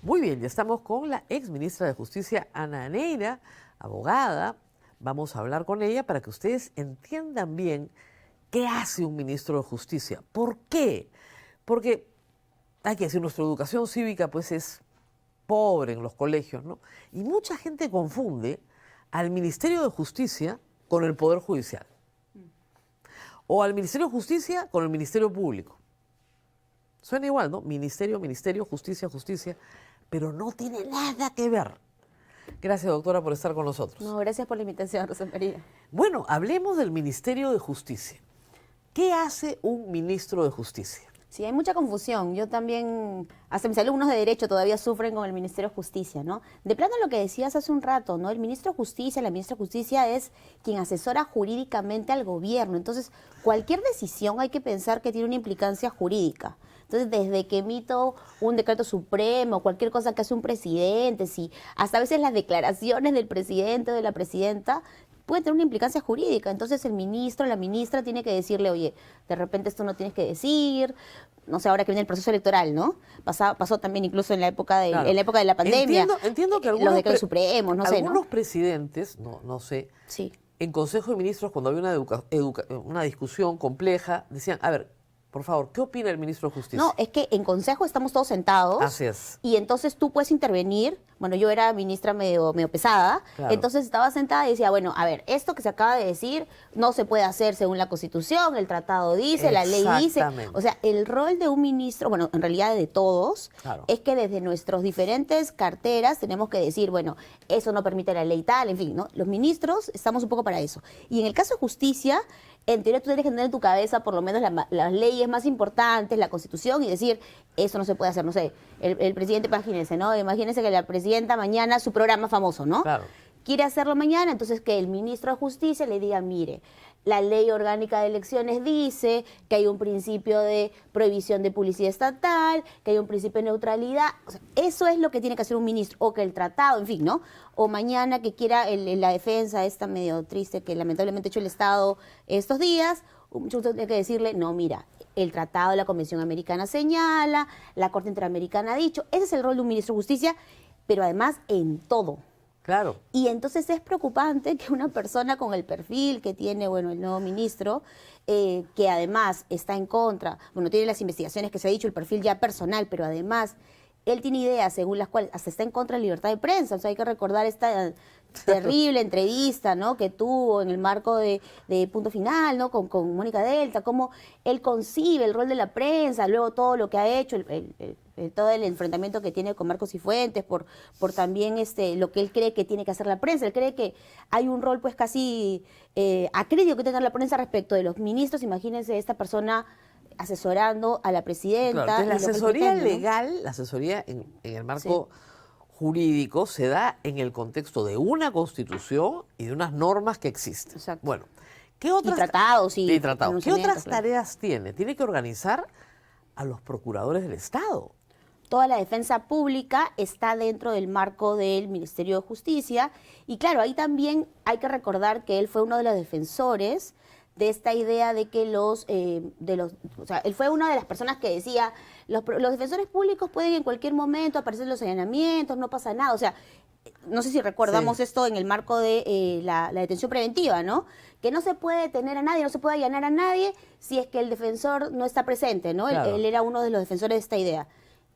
Muy bien, ya estamos con la ex ministra de Justicia, Ana Neira, abogada. Vamos a hablar con ella para que ustedes entiendan bien qué hace un ministro de Justicia. ¿Por qué? Porque hay que decir, nuestra educación cívica pues es pobre en los colegios, ¿no? Y mucha gente confunde al Ministerio de Justicia con el Poder Judicial. O al Ministerio de Justicia con el Ministerio Público. Suena igual, ¿no? Ministerio, ministerio, justicia, justicia. Pero no tiene nada que ver. Gracias, doctora, por estar con nosotros. No, gracias por la invitación, Rosa María. Bueno, hablemos del Ministerio de Justicia. ¿Qué hace un ministro de Justicia? Sí, hay mucha confusión. Yo también, hasta mis alumnos de Derecho todavía sufren con el Ministerio de Justicia, ¿no? De plano lo que decías hace un rato, ¿no? El Ministro de Justicia, la Ministra de Justicia es quien asesora jurídicamente al gobierno. Entonces, cualquier decisión hay que pensar que tiene una implicancia jurídica. Entonces, desde que emito un decreto supremo, cualquier cosa que hace un presidente, si hasta a veces las declaraciones del presidente o de la presidenta pueden tener una implicancia jurídica. Entonces, el ministro, la ministra tiene que decirle, oye, de repente esto no tienes que decir. No sé, ahora que viene el proceso electoral, ¿no? Pasó también incluso en la época de, Claro. en la época de la pandemia. Entiendo que algunos, los decretos supremos, no sé, algunos ¿no? presidentes, no sé, Sí. en Consejo de Ministros, cuando había una discusión compleja, decían, a ver, por favor, ¿qué opina el ministro de Justicia? No, es que en consejo estamos todos sentados. Así es. Y entonces tú puedes intervenir. Bueno, yo era ministra medio pesada. Claro. Entonces estaba sentada y decía, bueno, a ver, esto que se acaba de decir no se puede hacer según la Constitución, el tratado dice, la ley dice. Exactamente. O sea, el rol de un ministro, bueno, en realidad de todos, Claro. es que desde nuestras diferentes carteras tenemos que decir, bueno, eso no permite la ley tal, en fin, ¿no? Los ministros estamos un poco para eso. Y en el caso de justicia, en teoría tú tienes que tener en tu cabeza por lo menos las leyes más importantes, la Constitución, y decir, eso no se puede hacer, no sé, el presidente, imagínense, ¿no? Imagínense que la presidenta mañana, su programa famoso, ¿no? Claro. Quiere hacerlo mañana, entonces que el ministro de Justicia le diga, mire, la ley orgánica de elecciones dice que hay un principio de prohibición de publicidad estatal, que hay un principio de neutralidad. O sea, eso es lo que tiene que hacer un ministro, o que el tratado, en fin, ¿no? O mañana que quiera la defensa esta medio triste que lamentablemente ha hecho el Estado estos días, mucho tiene que decirle, no, mira, el tratado de la Convención Americana señala, la Corte Interamericana ha dicho, ese es el rol de un ministro de Justicia, pero además en todo. Claro. Y entonces es preocupante que una persona con el perfil que tiene, bueno, el nuevo ministro, que además está en contra, bueno, tiene las investigaciones que se ha dicho, el perfil ya personal, pero además él tiene ideas según las cuales hasta está en contra de la libertad de prensa. O sea, hay que recordar esta terrible entrevista, ¿no?, que tuvo en el marco de Punto Final, ¿no?, con Mónica Delta, cómo él concibe el rol de la prensa, luego todo lo que ha hecho, todo el enfrentamiento que tiene con Marcos Cifuentes, por también lo que él cree que tiene que hacer la prensa. Él cree que hay un rol pues casi acrítico que tiene la prensa respecto de los ministros. Imagínense esta persona asesorando a la presidenta. Claro. Entonces, la y lo que él asesoría pretende, ¿no? legal, la asesoría en el marco jurídico se da en el contexto de una constitución y de unas normas que existen. Exacto. Bueno, ¿qué otras, Y tratados. y tratados. ¿Qué pronunciamientos, otras claro. tareas tiene? Tiene que organizar a los procuradores del Estado. Toda la defensa pública está dentro del marco del Ministerio de Justicia. Y claro, ahí también hay que recordar que él fue uno de los defensores de esta idea de que o sea, él fue una de las personas que decía, los defensores públicos pueden en cualquier momento aparecer en los allanamientos, no pasa nada. O sea, no sé si recordamos esto en el marco de la detención preventiva, ¿no? Que no se puede detener a nadie, no se puede allanar a nadie si es que el defensor no está presente, ¿no? Claro. Él era uno de los defensores de esta idea.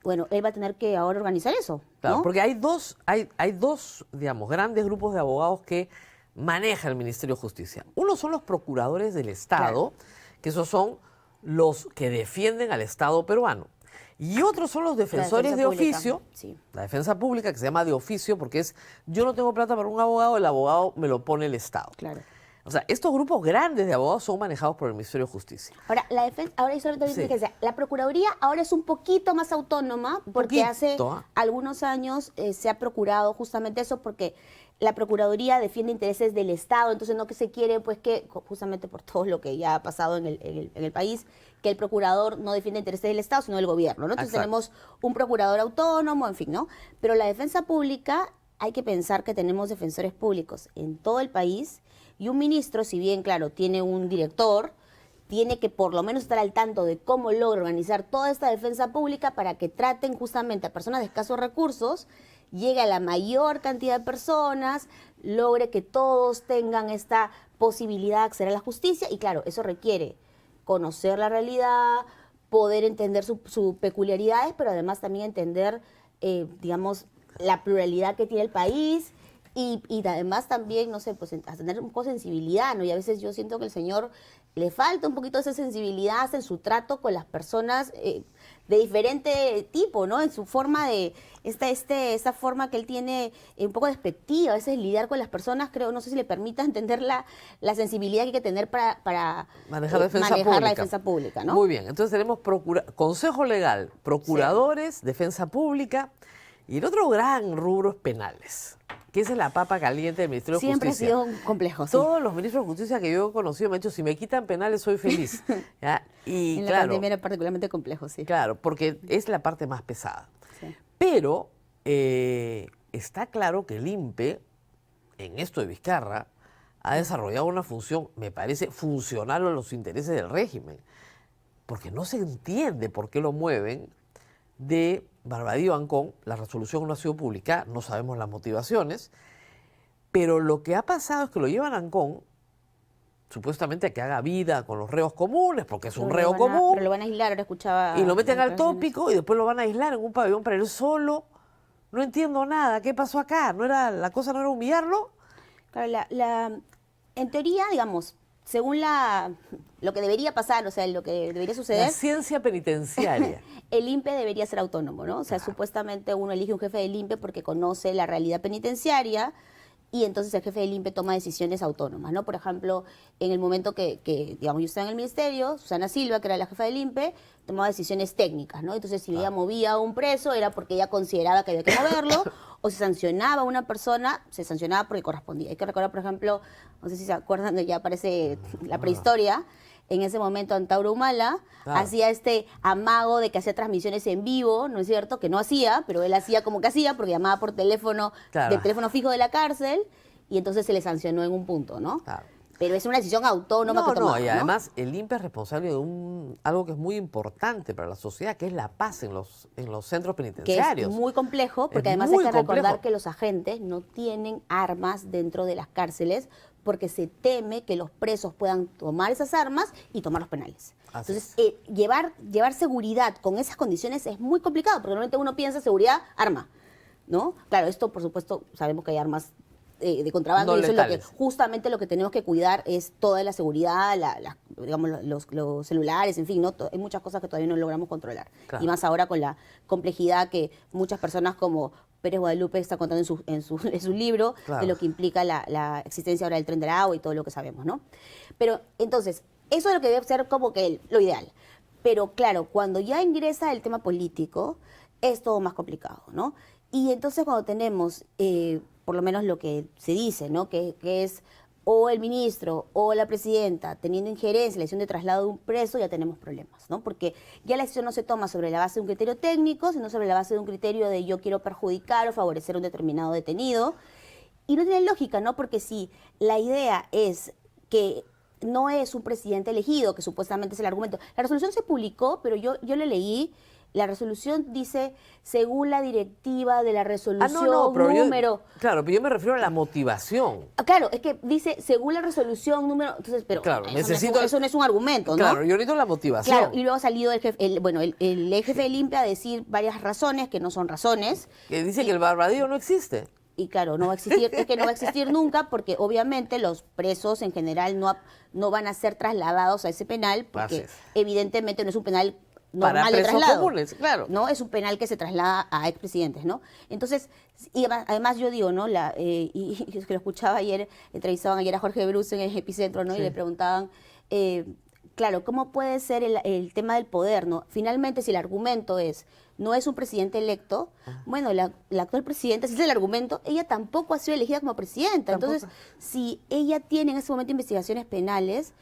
Bueno, él va a tener que ahora organizar eso, Claro, ¿no? porque hay dos, digamos, grandes grupos de abogados que maneja el Ministerio de Justicia. Uno son los procuradores del Estado, que esos son los que defienden al Estado peruano. Y otros son los defensores defensa de pública, oficio, sí. la defensa pública, que se llama de oficio, porque es, yo no tengo plata para un abogado, el abogado me lo pone el Estado. Claro. O sea, estos grupos grandes de abogados son manejados por el Ministerio de Justicia. Ahora, ahora hay solamente Sí. que decir, la Procuraduría ahora es un poquito más autónoma porque hace algunos años se ha procurado justamente eso, porque la Procuraduría defiende intereses del Estado, entonces no que se quiere, pues que justamente por todo lo que ya ha pasado en el país, que el procurador no defiende intereses del Estado, sino del gobierno, ¿no? Entonces tenemos un procurador autónomo, en fin, ¿no? Pero la defensa pública, hay que pensar que tenemos defensores públicos en todo el país y un ministro, si bien, claro, tiene un director, tiene que por lo menos estar al tanto de cómo logra organizar toda esta defensa pública para que traten justamente a personas de escasos recursos, llegue a la mayor cantidad de personas, logre que todos tengan esta posibilidad de acceder a la justicia. Y claro, eso requiere conocer la realidad, poder entender sus peculiaridades, pero además también entender, digamos, la pluralidad que tiene el país y además también, no sé, pues a tener un poco de sensibilidad, ¿no? Y a veces yo siento que el señor le falta un poquito de esa sensibilidad en su trato con las personas de diferente tipo, ¿no? En su forma de, esta forma que él tiene un poco despectiva, a veces lidiar con las personas, creo, no sé si le permita entender la sensibilidad que hay que tener para manejar la defensa pública, ¿no? Muy bien, entonces tenemos Consejo Legal, procuradores, defensa pública, y el otro gran rubro es penales, que esa es la papa caliente del Ministerio de Siempre Justicia. Siempre ha sido complejo, sí. Todos los ministros de Justicia que yo he conocido me han dicho, si me quitan penales soy feliz. ¿Ya? Y en claro, la pandemia era particularmente complejo, sí. Claro, porque es la parte más pesada. Sí. Pero está claro que el INPE, en esto de Vizcarra, ha desarrollado una función, me parece, funcional a los intereses del régimen. Porque no se entiende por qué lo mueven de Barbadillo a Ancón. La resolución no ha sido publicada, no sabemos las motivaciones, pero lo que ha pasado es que lo llevan a Ancón, supuestamente a que haga vida con los reos comunes, porque es un reo común. Pero lo van a aislar, ahora escuchaba... Y lo meten al tópico y después lo van a aislar en un pabellón para él solo. No entiendo nada, ¿qué pasó acá? ¿La cosa no era humillarlo? Claro, en teoría, digamos, según lo que debería pasar, o sea, lo que debería suceder... La ciencia penitenciaria. El INPE debería ser autónomo, ¿no? O sea, supuestamente uno elige un jefe del INPE porque conoce la realidad penitenciaria y entonces el jefe del INPE toma decisiones autónomas, ¿no? Por ejemplo, en el momento que digamos, yo estaba en el ministerio, Susana Silva, que era la jefa del INPE, tomaba decisiones técnicas, ¿no? Entonces, si ella movía a un preso, era porque ella consideraba que había que moverlo, o se sancionaba a una persona, se sancionaba porque correspondía. Hay que recordar, por ejemplo, no sé si se acuerdan, que ya aparece la prehistoria, en ese momento Antauro Humala hacía este amago de que hacía transmisiones en vivo, ¿no es cierto? Que no hacía, pero él hacía como que hacía, porque llamaba por teléfono, del teléfono fijo de la cárcel, y entonces se le sancionó en un punto, ¿no? Claro. Pero es una decisión autónoma que tomaba, y además el INPE es responsable de algo que es muy importante para la sociedad, que es la paz en los centros penitenciarios. Que es muy complejo, porque además hay que recordar que los agentes no tienen armas dentro de las cárceles, porque se teme que los presos puedan tomar esas armas y tomar los penales. Entonces, llevar seguridad con esas condiciones es muy complicado, porque normalmente uno piensa seguridad, arma, ¿no? Claro, esto por supuesto sabemos que hay armas de contrabando, no y eso letales. es justamente lo que tenemos que cuidar es toda la seguridad, digamos, los celulares, en fin, ¿no? Hay muchas cosas que todavía no logramos controlar. Claro. Y más ahora con la complejidad que muchas personas como Pérez Guadalupe está contando en su libro, claro, de lo que implica la existencia ahora del tren de Aragua y todo lo que sabemos, ¿no? Pero entonces, eso es lo que debe ser como que lo ideal. Pero claro, cuando ya ingresa el tema político, es todo más complicado, ¿no? Y entonces cuando tenemos, por lo menos lo que se dice, ¿no? Que es o el ministro o la presidenta teniendo injerencia en la decisión de traslado de un preso, ya tenemos problemas, ¿no? Porque ya la decisión no se toma sobre la base de un criterio técnico, sino sobre la base de un criterio de yo quiero perjudicar o favorecer a un determinado detenido. Y no tiene lógica, ¿no? Porque si la idea es que no es un presidente elegido, que supuestamente es el argumento. La resolución se publicó, pero yo le leí. La resolución dice, según la directiva de la resolución número... Claro, pero yo me refiero a la motivación. Claro, es que dice, según la resolución número... Entonces, pero claro, eso no es un argumento, ¿no? Claro, yo necesito la motivación. Claro, y luego ha salido el jefe del INPE a decir varias razones que no son razones. Que dice que el Barbadillo no existe. Y claro, no va a existir, es que no va a existir nunca, porque obviamente los presos en general no van a ser trasladados a ese penal, porque evidentemente no es un penal normal para de traslado, comunes, claro. ¿no? Es un penal que se traslada a expresidentes, ¿no? Entonces, y además yo digo, ¿no? Y que lo escuchaba ayer, entrevistaban ayer a Jorge Bruce en el Epicentro, ¿no? Sí. Y le preguntaban, claro, ¿cómo puede ser el tema del poder, ¿no? Finalmente, si el argumento no es un presidente electo, bueno, la actual presidenta, si es el argumento, ella tampoco ha sido elegida como presidenta. ¿Tampoco? Entonces, si ella tiene en ese momento investigaciones penales,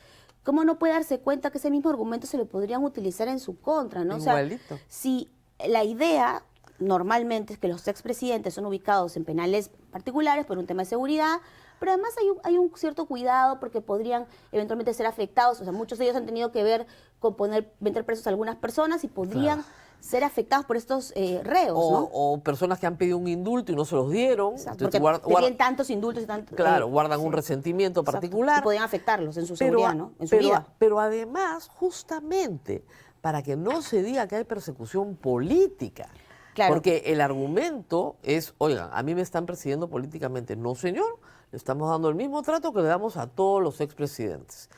¿cómo no puede darse cuenta que ese mismo argumento se lo podrían utilizar en su contra, ¿no? Igualito. O sea, si la idea normalmente es que los expresidentes son ubicados en penales particulares por un tema de seguridad, Pero además hay un cierto cuidado porque podrían eventualmente ser afectados, o sea, muchos de ellos han tenido que ver con meter presos a algunas personas y podrían ser afectados por estos reos, ¿no? O personas que han pedido un indulto y no se los dieron. Exacto, porque tienen tantos indultos y tantos... Claro, guardan un sí. resentimiento Exacto. particular. Y podrían afectarlos en su seguridad, ¿no? En su pero, vida. pero además, justamente, para que no se diga que hay persecución política. Claro. Porque el argumento es, oigan, a mí me están persiguiendo políticamente. No, señor, le estamos dando el mismo trato que le damos a todos los expresidentes.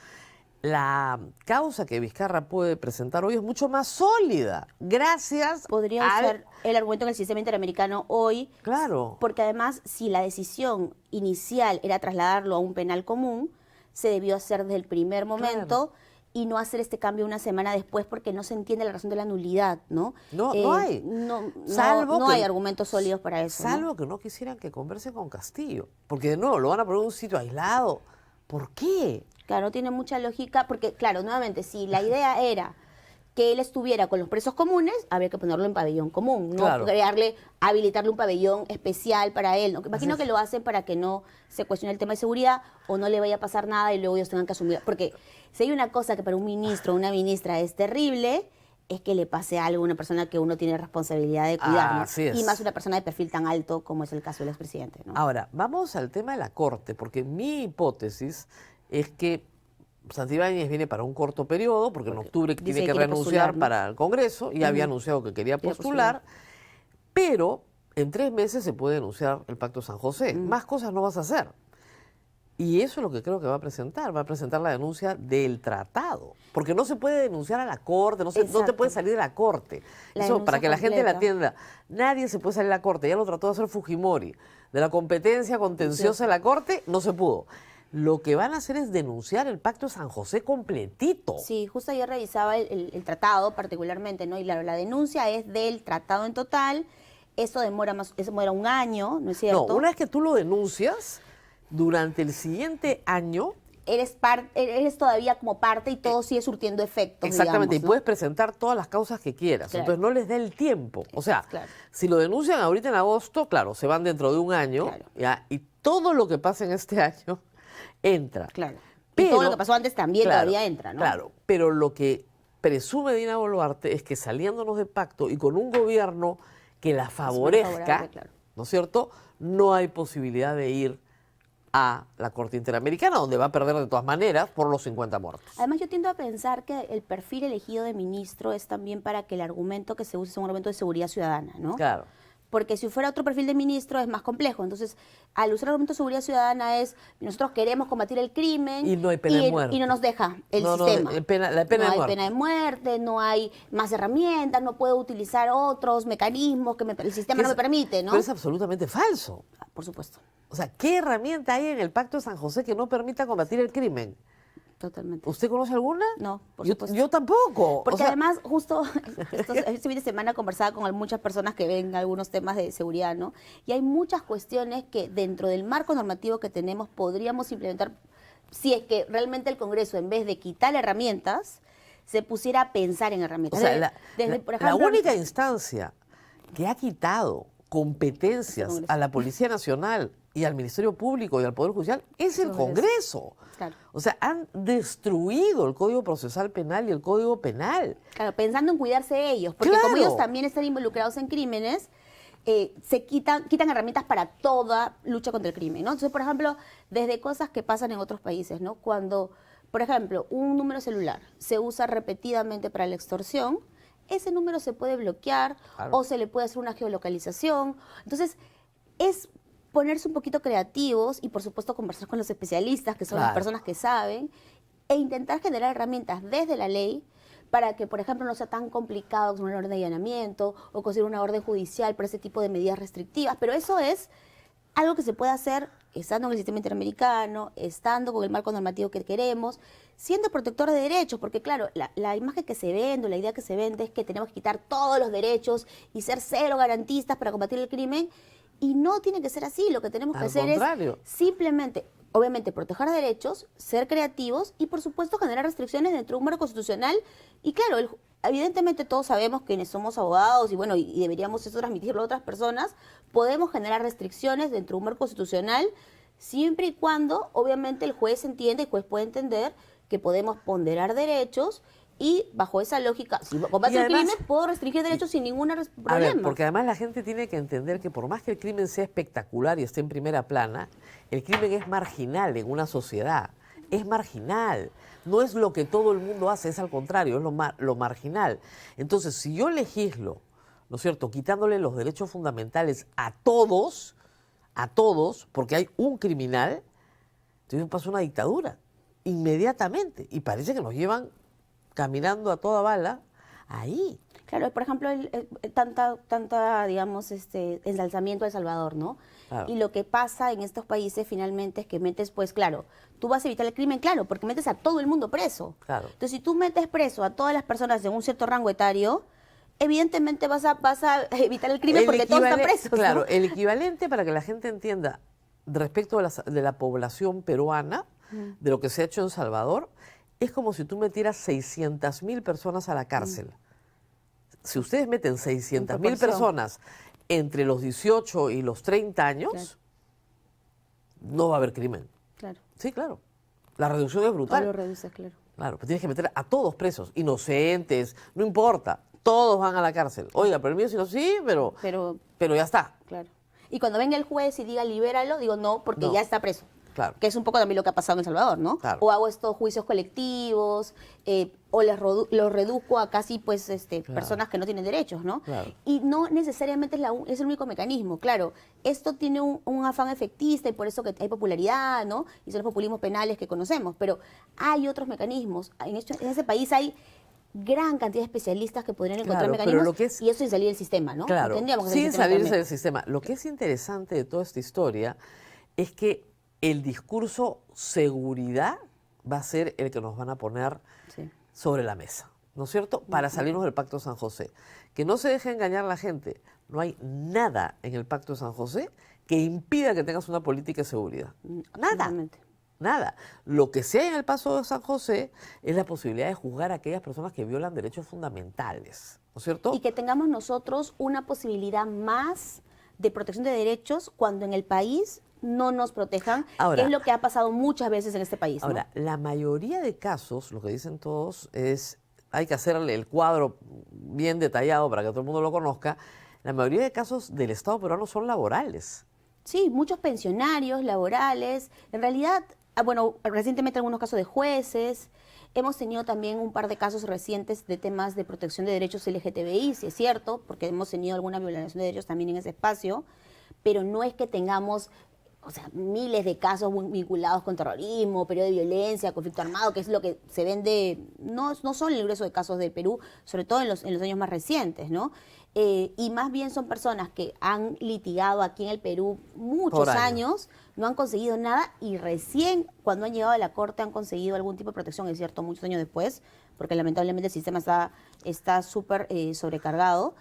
La causa que Vizcarra puede presentar hoy es mucho más sólida, gracias Podría usar el argumento en el sistema interamericano hoy. Claro. Porque además, si la decisión inicial era trasladarlo a un penal común, se debió hacer desde el primer momento y no hacer este cambio una semana después porque no se entiende la razón de la nulidad, ¿no? No hay. No hay argumentos sólidos para eso. Salvo que no quisieran que converse con Castillo. Porque de nuevo, lo van a poner en un sitio aislado. ¿Por qué? Claro, no tiene mucha lógica, porque, claro, nuevamente, si la idea era que él estuviera con los presos comunes, habría que ponerlo en pabellón común, no habilitarle un pabellón especial para él. ¿No? Imagino que lo hacen para que no se cuestione el tema de seguridad o no le vaya a pasar nada y luego ellos tengan que asumir. Porque si hay una cosa que para un ministro o una ministra es terrible, es que le pase algo a una persona que uno tiene responsabilidad de cuidar, ¿no? Así es. Y más una persona de perfil tan alto como es el caso del expresidente, ¿no? Ahora, vamos al tema de la Corte, porque mi hipótesis es que Santibáñez viene para un corto periodo, porque en octubre tiene que renunciar, ¿no?, para el Congreso, y había anunciado que quería postular, pero en 3 meses se puede denunciar el Pacto de San José. Más cosas no vas a hacer. Y eso es lo que creo que va a presentar la denuncia del tratado, porque no se puede denunciar a la Corte, no te puede salir de la Corte. Eso, para que la gente la entienda, nadie se puede salir de la Corte, ya lo trató de hacer Fujimori, de la competencia contenciosa de la Corte, no se pudo. Lo que van a hacer es denunciar el Pacto de San José completito. Sí, justo ayer revisaba el tratado particularmente, ¿no? Y la denuncia es del tratado en total. Eso demora 1 año, ¿no es cierto? No, una vez que tú lo denuncias, durante el siguiente año... Eres todavía como parte y todo sigue surtiendo efectos. Exactamente, digamos, ¿no? Y puedes presentar todas las causas que quieras. Claro. Entonces no les da el tiempo. O sea, si lo denuncian ahorita en agosto, claro, se van dentro de 1 año, ¿ya? Y todo lo que pasa en este año entra. Claro. Pero, y todo lo que pasó antes también todavía entra, ¿no? Claro, pero lo que presume Dina Boluarte es que saliéndonos de pacto y con un gobierno que la favorezca, ¿no es cierto?, no hay posibilidad de ir a la Corte Interamericana, donde va a perder de todas maneras por los 50 muertos. Además, yo tiendo a pensar que el perfil elegido de ministro es también para que el argumento que se use sea un argumento de seguridad ciudadana, ¿no? Claro. Porque si fuera otro perfil de ministro es más complejo. Entonces, al usar el argumento de seguridad ciudadana es, nosotros queremos combatir el crimen y no hay pena de muerte. Y no nos deja el sistema. La pena no hay pena de muerte, no hay más herramientas, no puedo utilizar otros mecanismos que el sistema no me permite, ¿no? Pero es absolutamente falso. Por supuesto. O sea, ¿qué herramienta hay en el Pacto de San José que no permita combatir el crimen? Totalmente. ¿Usted conoce alguna? No, por supuesto. Yo tampoco. Porque además, justo este fin de semana conversaba con muchas personas que ven algunos temas de seguridad, ¿no? Y hay muchas cuestiones que dentro del marco normativo que tenemos podríamos implementar si es que realmente el Congreso, en vez de quitar herramientas, se pusiera a pensar en herramientas. O sea, por ejemplo, la única instancia que ha quitado competencias a la Policía Nacional y al Ministerio Público y al Poder Judicial es el Congreso. Claro. O sea, han destruido el Código Procesal Penal y el Código Penal. Claro, pensando en cuidarse ellos, porque como ellos también están involucrados en crímenes, se quitan herramientas para toda lucha contra el crimen, ¿no? Entonces, por ejemplo, desde cosas que pasan en otros países, ¿no? Cuando, por ejemplo, un número celular se usa repetidamente para la extorsión, ese número se puede bloquear o se le puede hacer una geolocalización. Entonces, es ponerse un poquito creativos y, por supuesto, conversar con los especialistas, que son las personas que saben, e intentar generar herramientas desde la ley para que, por ejemplo, no sea tan complicado con una orden de allanamiento o conseguir una orden judicial por ese tipo de medidas restrictivas. Pero eso es algo que se puede hacer estando en el sistema interamericano, estando con el marco normativo que queremos, siendo protector de derechos, porque claro, la imagen que se vende, la idea que se vende es que tenemos que quitar todos los derechos y ser cero garantistas para combatir el crimen, y no tiene que ser así. Lo que tenemos que hacer es simplemente, obviamente, proteger derechos, ser creativos y, por supuesto, generar restricciones dentro de un marco constitucional. Y claro, evidentemente todos sabemos quienes somos abogados y bueno, y deberíamos eso transmitirlo a otras personas, podemos generar restricciones dentro de un marco constitucional siempre y cuando, obviamente, el juez entiende, el juez puede entender que podemos ponderar derechos y bajo esa lógica, si combate el crimen, puedo restringir derechos sin ningún problema. A ver, porque además la gente tiene que entender que por más que el crimen sea espectacular y esté en primera plana, el crimen es marginal en una sociedad. Es marginal. No es lo que todo el mundo hace, es al contrario, es lo marginal. Entonces, si yo legislo, ¿no es cierto?, quitándole los derechos fundamentales a todos, porque hay un criminal, entonces pasa una dictadura, inmediatamente. Y parece que nos llevan caminando a toda bala ahí. Claro, por ejemplo, digamos, ensalzamiento de Salvador, ¿no? Claro. Y lo que pasa en estos países finalmente es que metes, pues claro, tú vas a evitar el crimen, claro, porque metes a todo el mundo preso. Claro. Entonces, si tú metes preso a todas las personas en un cierto rango etario, evidentemente vas a evitar el crimen porque todos están presos. Claro, ¿no? El equivalente para que la gente entienda respecto de la población peruana, de lo que se ha hecho en Salvador, es como si tú metieras 600.000 personas a la cárcel. Si ustedes meten 600.000 personas entre los 18 y los 30 años, claro, no va a haber crimen. Claro. Sí, claro. La reducción es brutal. Lo reduces, claro. Claro, pero tienes que meter a todos presos, inocentes, no importa, todos van a la cárcel. Oiga, pero el mío si no, sí, pero ya está. Claro. Y cuando venga el juez y diga libéralo, digo no, porque ya está preso. Claro. Que es un poco también lo que ha pasado en El Salvador, ¿no? Claro. O hago estos juicios colectivos, o los reduzco a casi, pues, claro, personas que no tienen derechos, ¿no? Claro. Y no necesariamente es el único mecanismo. Claro, esto tiene un afán efectista y por eso que hay popularidad, ¿no? Y son los populismos penales que conocemos. Pero hay otros mecanismos. En ese país hay gran cantidad de especialistas que podrían encontrar mecanismos y eso sin salir del sistema, ¿no? Claro, sin salirse del sistema. Lo que es interesante de toda esta historia es que el discurso seguridad va a ser el que nos van a poner sobre la mesa, ¿no es cierto? Para salirnos del Pacto de San José. Que no se deje engañar la gente. No hay nada en el Pacto de San José que impida que tengas una política de seguridad. Nada. Nada. Lo que sea en el Pacto de San José es la posibilidad de juzgar a aquellas personas que violan derechos fundamentales, ¿no es cierto? Y que tengamos nosotros una posibilidad más de protección de derechos cuando en el país no nos protejan, ahora, que es lo que ha pasado muchas veces en este país. Ahora, ¿no? La mayoría de casos, lo que dicen todos es, hay que hacerle el cuadro bien detallado para que todo el mundo lo conozca, la mayoría de casos del Estado peruano son laborales. Sí, muchos pensionarios laborales, en realidad, bueno, recientemente algunos casos de jueces, hemos tenido también un par de casos recientes de temas de protección de derechos LGTBI, si es cierto, porque hemos tenido alguna violación de derechos también en ese espacio, pero no es que tengamos, o sea, miles de casos vinculados con terrorismo, periodo de violencia, conflicto armado, que es lo que se vende, no son el grueso de casos del Perú, sobre todo en los años más recientes, ¿no? Y más bien son personas que han litigado aquí en el Perú muchos años, no han conseguido nada y recién cuando han llegado a la corte han conseguido algún tipo de protección, es cierto, muchos años después, porque lamentablemente el sistema está súper sobrecargado.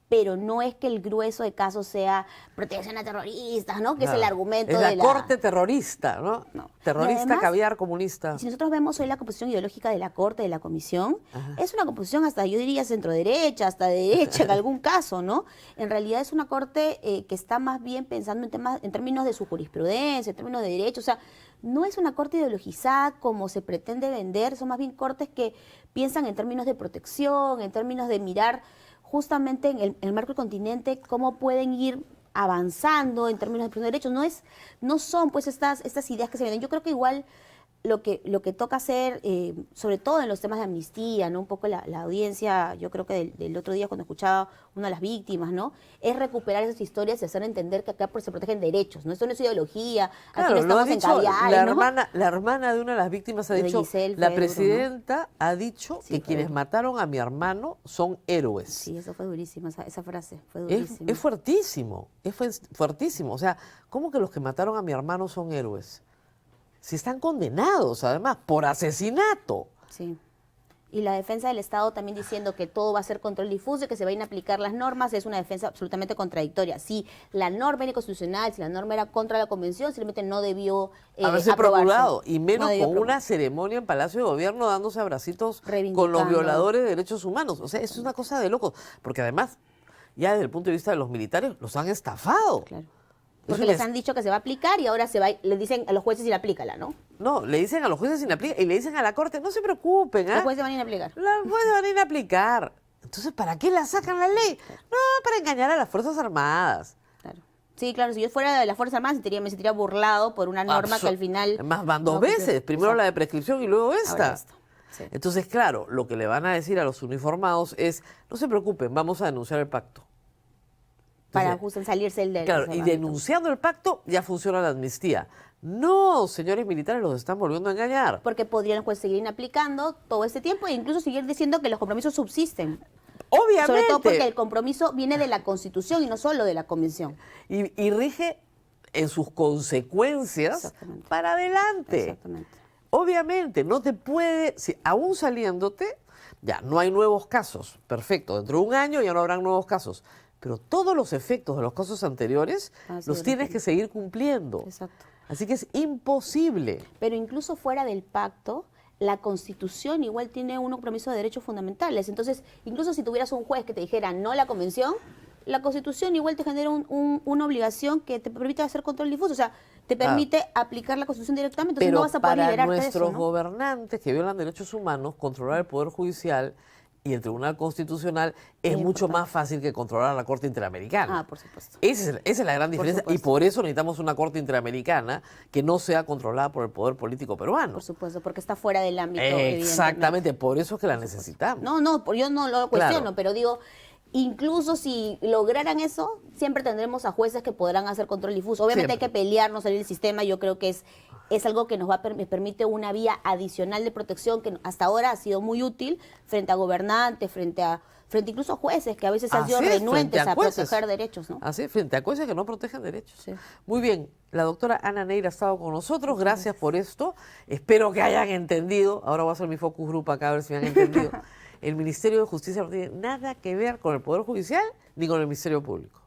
Pero no es que el grueso de casos sea protección a terroristas, ¿no? Que es el argumento de la corte terrorista, ¿no? Terrorista, además, caviar, comunista. Si nosotros vemos hoy la composición ideológica de la corte, de la comisión, es una composición hasta, yo diría, centro-derecha, hasta de derecha en algún caso, ¿no? En realidad es una corte que está más bien pensando en términos de su jurisprudencia, en términos de derecho, o sea, no es una corte ideologizada como se pretende vender, son más bien cortes que piensan en términos de protección, en términos de mirar justamente en el marco del continente, cómo pueden ir avanzando en términos de derechos. No son pues estas ideas que se venden. Yo creo que igual lo que toca hacer, sobre todo en los temas de amnistía, ¿no? Un poco la audiencia, yo creo que del otro día cuando escuchaba una de las víctimas, ¿no? Es recuperar esas historias y hacer entender que acá se protegen derechos, ¿no? Esto no es ideología, aquí no estamos en caviar, ¿no? La hermana de una de las víctimas ha dicho, la presidenta ha dicho que quienes mataron a mi hermano son héroes. Sí, eso fue durísimo, esa frase fue durísima. Es fuertísimo, fuertísimo. O sea, ¿cómo que los que mataron a mi hermano son héroes? Si están condenados, además, por asesinato. Sí. Y la defensa del Estado también diciendo que todo va a ser control difuso y que se vayan a aplicar las normas, es una defensa absolutamente contradictoria. Si la norma era inconstitucional, si la norma era contra la convención, simplemente no debió haberse promulgado, y menos con una ceremonia en Palacio de Gobierno dándose abracitos con los violadores de derechos humanos. O sea, eso es una cosa de locos, porque además, ya desde el punto de vista de los militares, los han estafado. Claro. Porque les han dicho que se va a aplicar y ahora le dicen a los jueces y la aplícala, ¿no? No, le dicen a los jueces y le dicen a la Corte, no se preocupen, Los jueces van a ir a aplicar. Los jueces van a ir a aplicar. Entonces, ¿para qué la sacan la ley? No, para engañar a las Fuerzas Armadas. Claro. Sí, claro, si yo fuera de las Fuerzas Armadas me sentiría burlado por una norma que al final... Además, van dos veces, primero la de prescripción y luego esta. Sí. Entonces, claro, lo que le van a decir a los uniformados es, no se preocupen, vamos a denunciar el pacto. Para justo salirse el del... Claro, y denunciando el pacto ya funciona la amnistía. No, señores militares, los están volviendo a engañar. Porque podrían pues seguir aplicando todo este tiempo e incluso seguir diciendo que los compromisos subsisten. Obviamente. Sobre todo porque el compromiso viene de la Constitución y no solo de la Convención. Y rige en sus consecuencias para adelante. Exactamente. Obviamente, no te puede, aún saliéndote, ya no hay nuevos casos. Perfecto, dentro de un año ya no habrán nuevos casos. Pero todos los efectos de los casos anteriores los tienes que seguir cumpliendo. Exacto. Así que es imposible. Pero incluso fuera del pacto, la Constitución igual tiene un compromiso de derechos fundamentales. Entonces, incluso si tuvieras un juez que te dijera no la Convención, la Constitución igual te genera una obligación que te permite hacer control difuso. O sea, te permite aplicar la Constitución directamente. Entonces pero no vas a poder liberarte de eso, para nuestros ¿no? gobernantes que violan derechos humanos, controlar el Poder Judicial y el Tribunal Constitucional es mucho más fácil que controlar a la Corte Interamericana. Por supuesto. Esa es la gran diferencia y por eso necesitamos una Corte Interamericana que no sea controlada por el poder político peruano. Por supuesto, porque está fuera del ámbito. Exactamente, por eso es que la necesitamos. No, yo no lo cuestiono, Claro. pero digo, incluso si lograran eso, siempre tendremos a jueces que podrán hacer control difuso. Obviamente Siempre. hay que pelear, no salir del sistema. Yo creo que es algo que nos permite una vía adicional de protección que hasta ahora ha sido muy útil frente a gobernantes, frente incluso a jueces que a veces han sido Así es, renuentes frente a a jueces. proteger derechos, ¿no? Así, frente a jueces que no protegen derechos. Sí. Muy bien, la doctora Ana Neira ha estado con nosotros, gracias por esto. Espero que hayan entendido, ahora voy a hacer mi focus group acá a ver si me han entendido. El Ministerio de Justicia no tiene nada que ver con el Poder Judicial ni con el Ministerio Público.